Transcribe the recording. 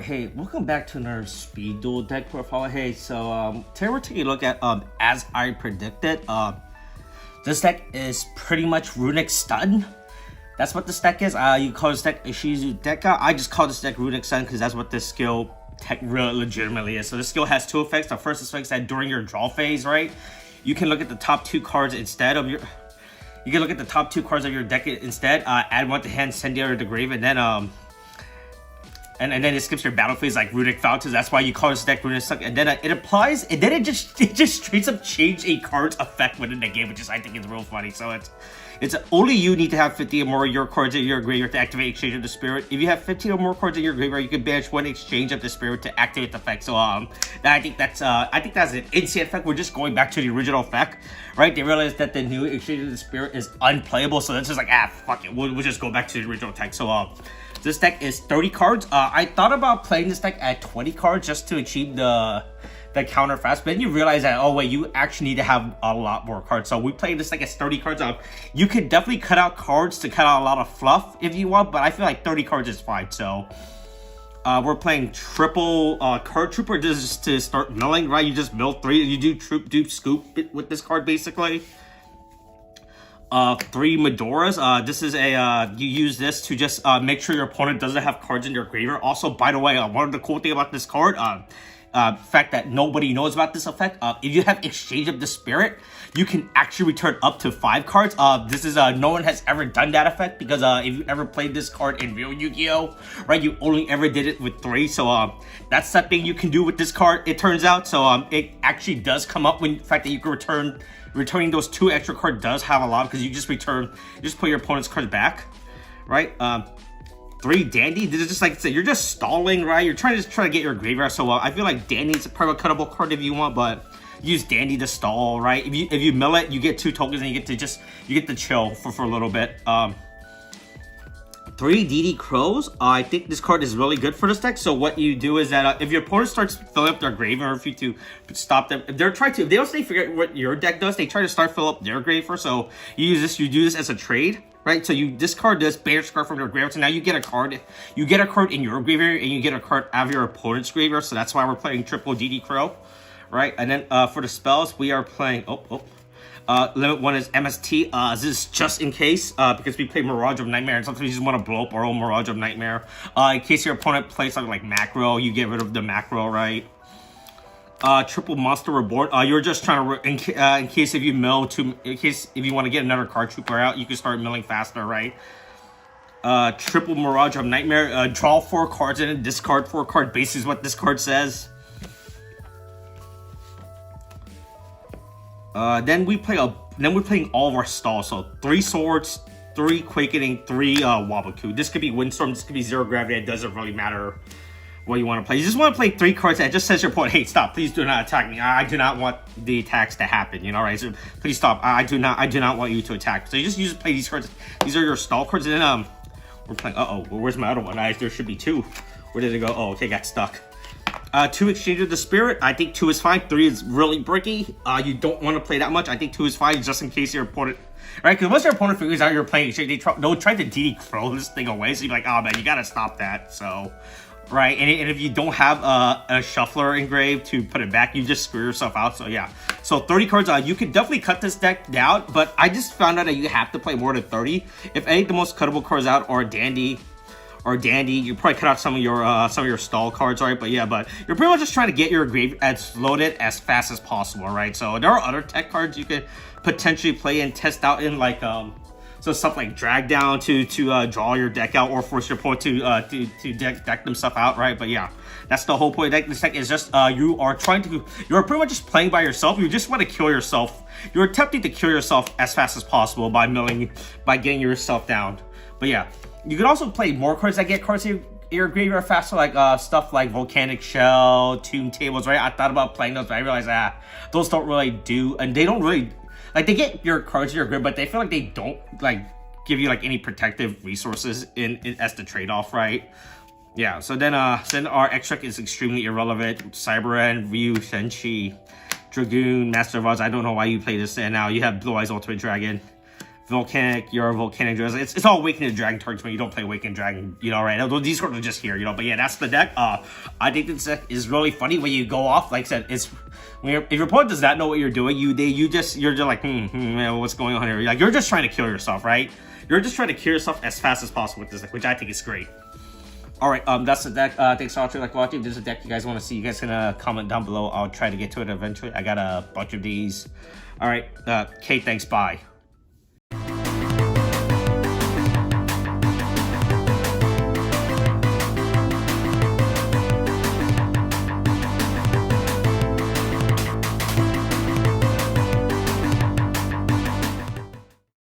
hey, welcome back to another Speed Duel deck profile. Hey, so today we're taking a look at as I predicted. This deck is pretty much Runic Stun. That's what this deck is. You call this deck Ishizu Deka. I just call this deck Runic Stun because that's what this skill tech really legitimately is. So this skill has two effects. The first effect is that during your draw phase, right, you can look at the top two cards instead of your. You can look at the top two cards of your deck instead. Add one to hand, send the other to grave, and then and then it skips your battle phase like Runic Fountains. That's why you call this deck Runic Stun. And then it applies, and then it just straight up change a card's effect within the game, which is I think is real funny. So it's only you need to have 50 or more of your cards in your graveyard to activate Exchange of the Spirit. If you have 15 or more cards in your graveyard, you can banish one Exchange of the Spirit to activate the effect. So I think that's an insane effect. We're just going back to the original effect, right? They realized that the new Exchange of the Spirit is unplayable, so that's just like fuck it. We'll just go back to the original tech. So this deck is 30 cards. I thought about playing this deck at 20 cards just to achieve the counter fast, but then you realize that, oh wait, you actually need to have a lot more cards. So we played this deck as 30 cards. You can definitely cut out cards to cut out a lot of fluff if you want, but I feel like 30 cards is fine. So we're playing triple card trooper just to start milling, right? You just mill 3, you do scoop with this card basically. 3 Mudoras. This is a you use this to just make sure your opponent doesn't have cards in their graveyard. Also, by the way, one of the cool thing about this card, fact that nobody knows about this effect, if you have Exchange of the Spirit, you can actually return up to 5 cards. This is no one has ever done that effect because if you ever played this card in real Yu-Gi-Oh, right, you only ever did it with 3. So that's something you can do with this card, it turns out. So it actually does come up when the fact that you can returning those 2 extra cards does have a lot, because you just put your opponent's cards back, right? 3 Dandy. This is just like I said, you're just stalling, right? You're trying to get your graveyard. So I feel like Dandy's probably a cuttable card if you want, but use Dandy to stall, right? If you mill it, you get 2 tokens and you get to chill for a little bit. 3 DD Crows. I think this card is really good for this deck. So what you do is that if your opponent starts filling up their graveyard, or if you to stop them, if they don't figure out what your deck does, they try to start fill up their grave first. So you do this as a trade, right? So you discard this, banish card from your graveyard. So now you get a card. You get a card in your graveyard, and you get a card out of your opponent's graveyard. So that's why we're playing triple DD Crow, right? And then for the spells, we are playing. Limit 1 is MST. This is just in case, because we play Mirage of Nightmare, and sometimes you just want to blow up our own Mirage of Nightmare. In case your opponent plays something like Macro, you get rid of the Macro, right? Triple Monster Reborn. You're just trying to, in case if you mill if you want to get another card trooper out, you can start milling faster, right? Triple Mirage of Nightmare. Draw 4 cards in it, discard 4 card base is what this card says. Then we're playing all of our stalls. So 3 Swords, 3 Quakening, 3 Wabaku. This could be Windstorm, this could be Zero Gravity. It doesn't really matter what you want to play. You just want to play 3 cards that just says your opponent, hey, stop, please do not attack me. I do not want the attacks to happen, you know, right? So please stop. I do not want you to attack. So you just play these cards. These are your stall cards. And then we're playing, where's my other one? There should be 2. Where did it go? Oh, okay, got stuck. 2 Exchange of the Spirit. I think 2 is fine. 3 is really bricky. You don't want to play that much. I think 2 is fine just in case your opponent, right? Because once your opponent figures out you're playing Exchange, they'll try to DD Crow this thing away. So you're like, oh man, you gotta stop that. So, right, and if you don't have a shuffler engraved to put it back, you just screw yourself out. So yeah, so 30 cards. You can definitely cut this deck down, but I just found out that you have to play more than 30. If any of the most cuttable cards out are Dandy. You probably cut out some of your stall cards, right? But yeah, but you're pretty much just trying to get your grave loaded as fast as possible, right? So there are other tech cards you could potentially play and test out in, like so stuff like Drag Down to draw your deck out, or force your opponent to deck themselves out, right? But yeah, that's the whole point. This deck is just you're pretty much just playing by yourself. You just want to kill yourself. You're attempting to kill yourself as fast as possible by getting yourself down. But yeah. You can also play more cards that get cards in your graveyard faster, like stuff like Volcanic Shell, Tomb Tables, right? I thought about playing those, but I realized those don't really do, and they don't really, like, they get your cards in your grid, but they feel like they don't, like, give you, like, any protective resources in as the trade-off, right? Yeah, so then our extract is extremely irrelevant. Cyberan, Ryu, Senshi, Dragoon, Master of Oz. I don't know why you play this, and now you have Blue Eyes Ultimate Dragon. Volcanic, you're a volcanic. It's all Awakening Dragon targets when you don't play Awakening Dragon, you know, right? Although these cards are just here, you know. But yeah, that's the deck. I think this deck is really funny when you go off. Like I said, it's if your opponent does not know what you're doing, you're just like, man, what's going on here? Like you're just trying to kill yourself, right? You're just trying to kill yourself as fast as possible with this deck, which I think is great. All right, that's the deck. Thanks all for watching. If there's a deck you guys want to see, you guys can comment down below. I'll try to get to it eventually. I got a bunch of these. All right, Kate, thanks. Bye.